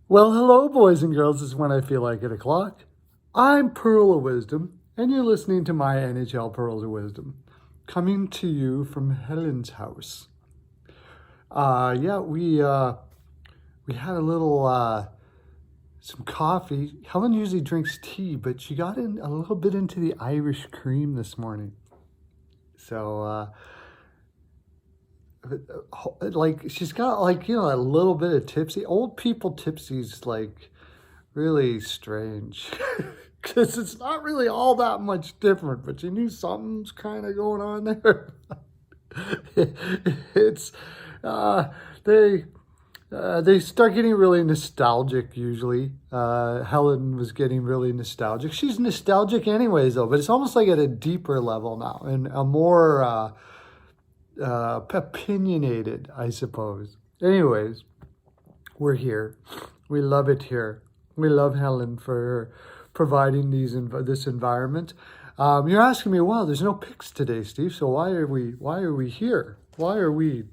Well, hello, boys and girls. It's when I feel like it o'clock. I'm Pearl of Wisdom, and you're listening to my NHL Pearls of Wisdom, coming to you from Helen's house. We had a little some coffee. Helen usually drinks tea, but she got in a little bit into the Irish cream this morning. So, like she's got a little bit of tipsy. Old people tipsy's like really strange because it's not really all that much different, but you knew something's kind of going on there. it's they they start getting really nostalgic usually. Helen was getting really nostalgic. She's nostalgic anyways though, but it's almost like at a deeper level now and a more opinionated, I suppose. Anyways, we're here. We love it here. We love Helen for providing this environment. You're asking me, well, there's no picks today, Steve. So why are we here? Why are we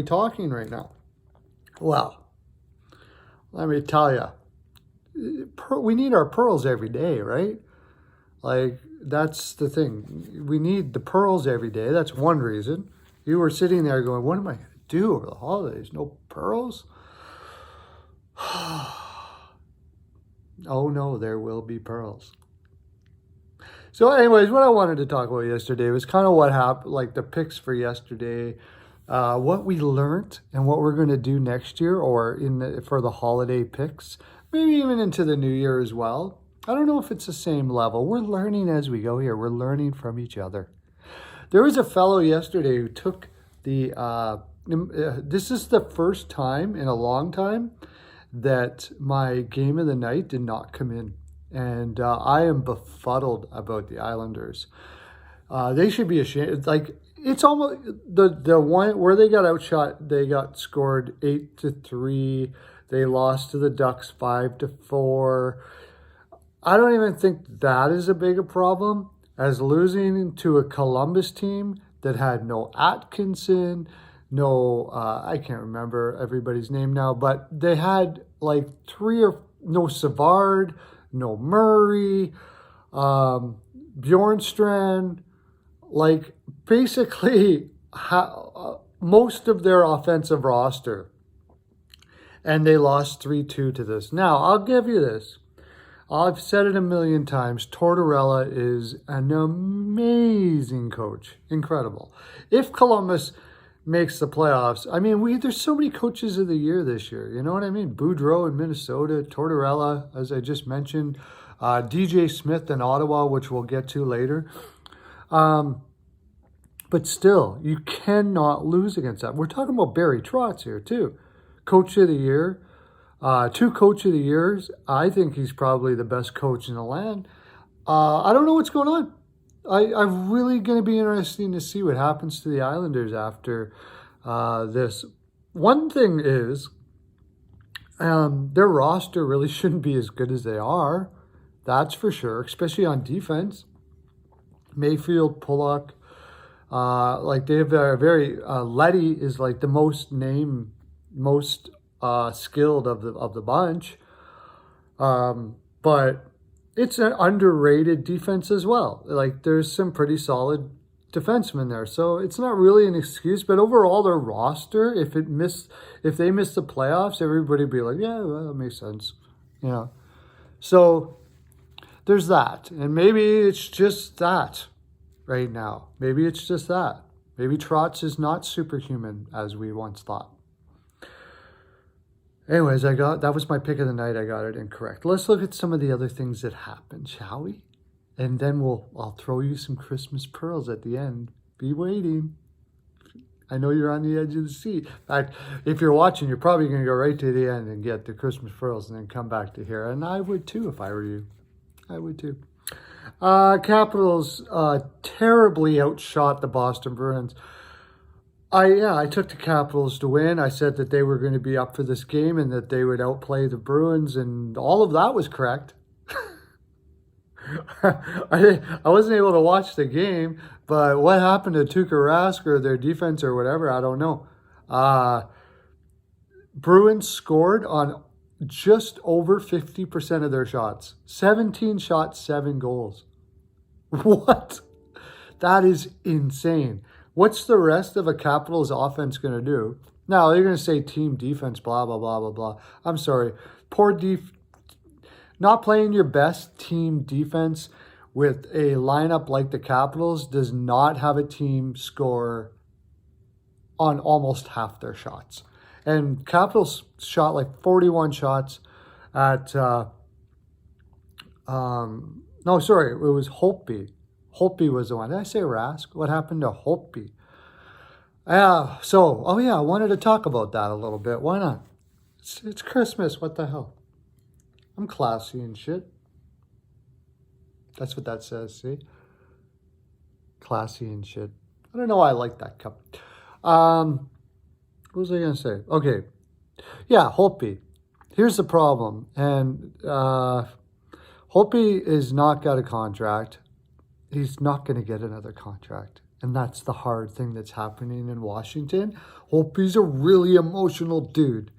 talking right now? Well, let me tell you, we need our pearls every day, right? Like, that's the thing. We need the pearls every day. That's one reason. You were sitting there going, what am I going to do over the holidays? No pearls? Oh no, there will be pearls. So anyways, what I wanted to talk about yesterday was kind of what happened, like the picks for yesterday, what we learned and what we're going to do next year or for the holiday picks, maybe even into the new year as well. I don't know if it's the same level. We're learning as we go here. We're learning from each other. There was a fellow yesterday who took this is the first time in a long time that my game of the night did not come in. And I am befuddled about the Islanders. They should be ashamed. Like, it's almost the one where they got outshot, they got scored 8-3. They lost to the Ducks 5-4. I don't even think that is a big a problem as losing to a Columbus team that had no Atkinson, no, I can't remember everybody's name now, but they had like no Savard, no Murray, Bjornstrand, like basically most of their offensive roster. And they lost 3-2 to this. Now, I'll give you this. I've said it a million times. Tortorella is an amazing coach. Incredible. If Columbus makes the playoffs, I mean, there's so many coaches of the year this year. You know what I mean? Boudreau in Minnesota, Tortorella, as I just mentioned, DJ Smith in Ottawa, which we'll get to later. But still, you cannot lose against that. We're talking about Barry Trotz here, too. Coach of the year. 2 coach of the years. I think he's probably the best coach in the land. I don't know what's going on. I'm really going to be interesting to see what happens to the Islanders after this. One thing is, their roster really shouldn't be as good as they are. That's for sure, especially on defense. Mayfield, Pulock, like they have a very Letty is like the most skilled of the bunch, but it's an underrated defense as well. Like there's some pretty solid defensemen there, so it's not really an excuse. But overall, their roster, if they miss the playoffs, everybody would be like, yeah, well, that makes sense, you know. So there's that, and maybe it's just that right now. Maybe it's just that. Maybe Trotz is not superhuman as we once thought. Anyways, that was my pick of the night. I got it incorrect. Let's look at some of the other things that happened, shall we? And then I'll throw you some Christmas pearls at the end. Be waiting. I know you're on the edge of the seat. In fact, if you're watching, you're probably going to go right to the end and get the Christmas pearls and then come back to here. And I would too if I were you. I would too. Capitals terribly outshot the Boston Bruins. I took the Capitals to win. I said that they were going to be up for this game and that they would outplay the Bruins, and all of that was correct. I wasn't able to watch the game, but what happened to Tuukka Rask or their defense or whatever, I don't know. Bruins scored on just over 50% of their shots. 17 shots, 7 goals. What? That is insane. What's the rest of a Capitals offense going to do? Now, they're going to say team defense, blah, blah, blah, blah, blah. I'm sorry. Not playing your best team defense with a lineup like the Capitals does not have a team score on almost half their shots. And Capitals shot like 41 shots at, no, sorry, it was Holtby. Holtby was the one. Did I say Rask? What happened to Holtby? I wanted to talk about that a little bit. Why not? It's Christmas. What the hell? I'm classy and shit. That's what that says, see? Classy and shit. I don't know why I like that cup. What was I going to say? Okay. Yeah, Holtby. Here's the problem. And Holtby is not got a contract. He's not going to get another contract. And that's the hard thing that's happening in Washington. Holtby's a really emotional dude.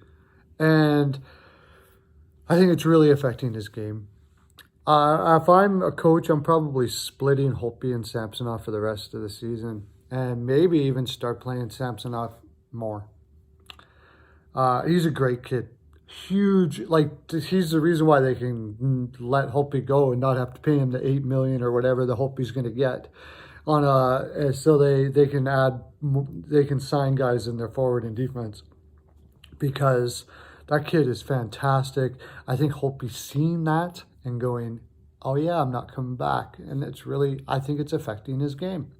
And I think it's really affecting his game. If I'm a coach, I'm probably splitting Holtby and Samsonov for the rest of the season. And maybe even start playing Samsonov more. He's a great kid. Huge, he's the reason why they can let Holtby go and not have to pay him the $8 million or whatever the Holtby's going to get so they can sign guys in their forward and defense, because that kid is fantastic. I think Holtby's seeing that and going, oh yeah, I'm not coming back, and I think it's affecting his game.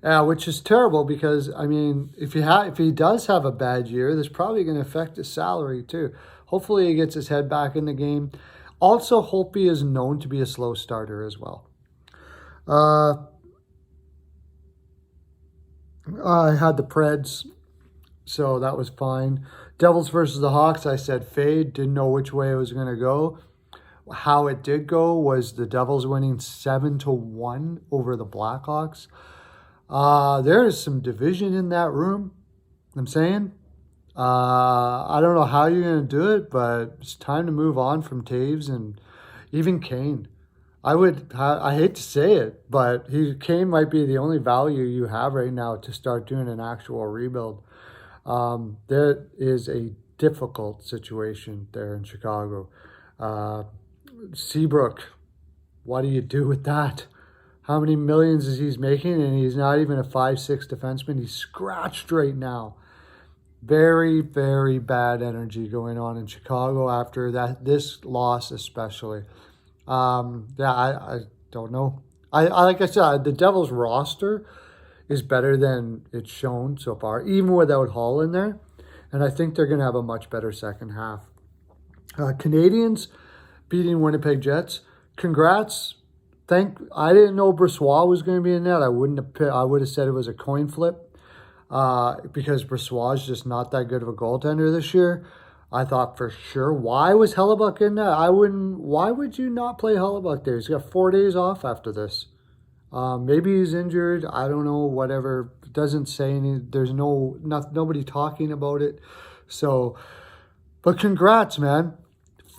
Which is terrible, because, I mean, if he does have a bad year, that's probably going to affect his salary too. Hopefully he gets his head back in the game. Also, Holtby is known to be a slow starter as well. I had the Preds, so that was fine. Devils versus the Hawks, I said fade. Didn't know which way it was going to go. How it did go was the Devils winning 7-1 over the Blackhawks. There is some division in that room. I'm saying, I don't know how you're going to do it, but it's time to move on from Taves and even Kane. I hate to say it, but Kane might be the only value you have right now to start doing an actual rebuild. There is a difficult situation there in Chicago. Seabrook, what do you do with that? How many millions is he making? And he's not even a 5'6" defenseman. He's scratched right now. Very, very bad energy going on in Chicago after this loss especially. I don't know. Like I said, the Devils roster is better than it's shown so far, even without Hall in there. And I think they're going to have a much better second half. Canadians beating Winnipeg Jets. Congrats. I didn't know Brossoit was going to be in that. I would have said it was a coin flip, because Brossoit is just not that good of a goaltender this year. I thought for sure, why was Hellebuck in that? Why would you not play Hellebuck there? He's got 4 days off after this. Maybe he's injured. I don't know, whatever. It doesn't say any, there's nobody talking about it. So, but congrats, man.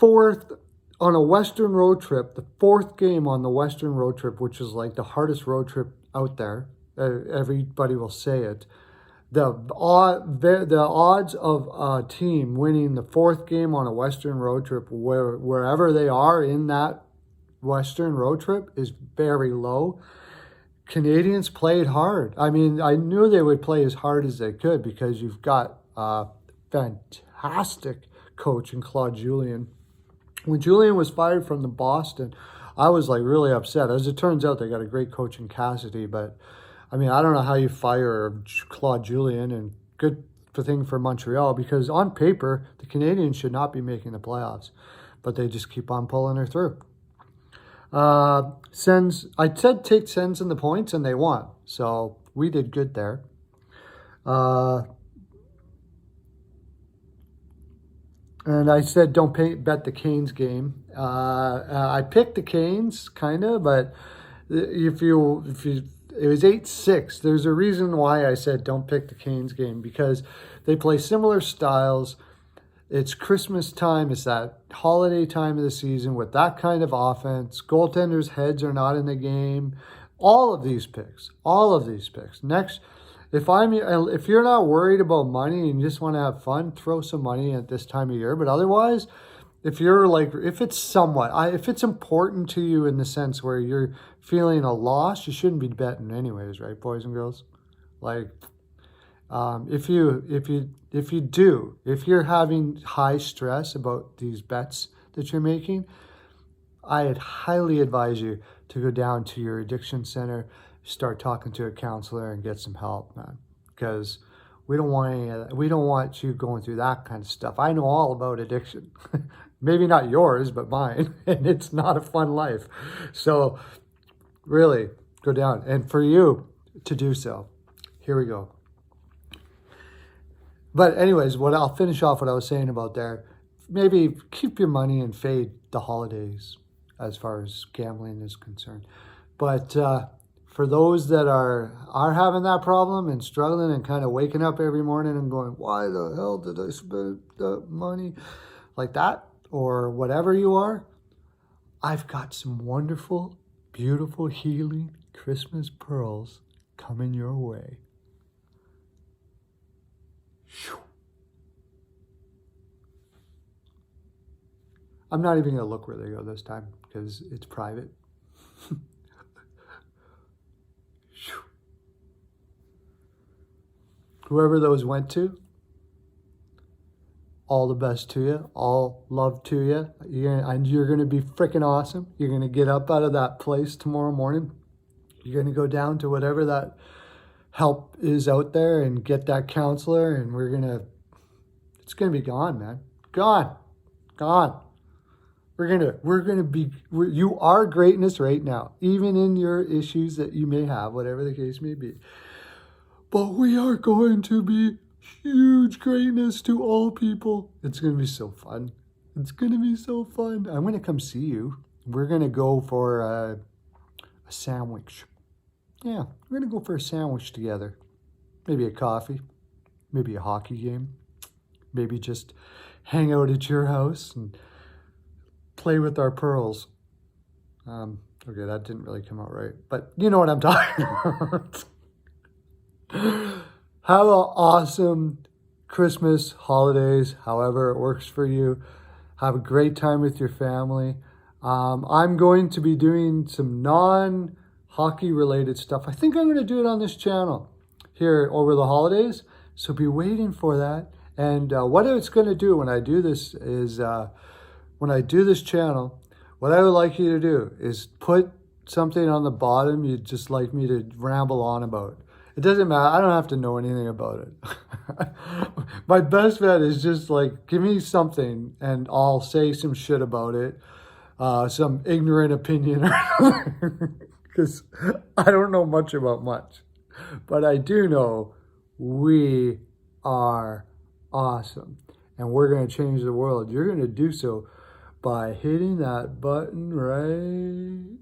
Fourth on a Western road trip, the fourth game on the Western road trip, which is like the hardest road trip out there. Everybody will say it. The odds of a team winning the fourth game on a Western road trip, wherever they are in that Western road trip, is very low. Canadians played hard. I mean, I knew they would play as hard as they could, because you've got a fantastic coach in Claude Julien. When Julien was fired from the Boston, I was really upset. As it turns out, they got a great coach in Cassidy, but I mean, I don't know how you fire Claude Julien, and good thing for Montreal, because on paper, the Canadians should not be making the playoffs, but they just keep on pulling her through. Sens, I said take Sens in the points, and they won, so we did good there. And I said don't bet the Canes game. I picked the Canes, kind of, but if you it was 8-6. There's a reason why I said don't pick the Canes game, because they play similar styles. It's Christmas time. It's that holiday time of the season with that kind of offense. Goaltenders' heads are not in the game. All of these picks. Next, if you're not worried about money and you just want to have fun, throw some money at this time of year. But otherwise, if it's important to you in the sense where you're feeling a loss, you shouldn't be betting anyways, right, boys and girls? Like, if you're having high stress about these bets that you're making, I'd highly advise you to go down to your addiction center, start talking to a counselor, and get some help, man. Because we don't want you going through that kind of stuff. I know all about addiction. Maybe not yours, but mine. And it's not a fun life. So really, go down. And for you to do so, here we go. But anyways, I'll finish off what I was saying about there. Maybe keep your money and fade the holidays as far as gambling is concerned. But for those that are having that problem and struggling and kind of waking up every morning and going, why the hell did I spend that money like that? Or whatever you are, I've got some wonderful, beautiful, healing Christmas pearls coming your way. I'm not even going to look where they go this time because it's private. Whoever those went to, all the best to you. All love to you. You're going to be freaking awesome. You're going to get up out of that place tomorrow morning. You're going to go down to whatever that help is out there and get that counselor, and it's going to be gone, man. Gone. You are greatness right now, even in your issues that you may have, whatever the case may be. But we are going to be huge greatness to all people. It's going to be so fun. I'm going to come see you. We're going to go for a sandwich. Yeah, we're going to go for a sandwich together. Maybe a coffee. Maybe a hockey game. Maybe just hang out at your house and play with our pearls. Okay, that didn't really come out right. But you know what I'm talking about. Have an awesome Christmas, holidays, however it works for you. Have a great time with your family. I'm going to be doing some non-hockey related stuff. I think I'm going to do it on this channel here over the holidays. So be waiting for that. And what it's going to do when I do this is, when I do this channel, what I would like you to do is put something on the bottom you'd just like me to ramble on about. It doesn't matter. I don't have to know anything about it. My best bet is just like, give me something and I'll say some shit about it. Some ignorant opinion. Because I don't know much about much. But I do know we are awesome. And we're going to change the world. You're going to do so by hitting that button right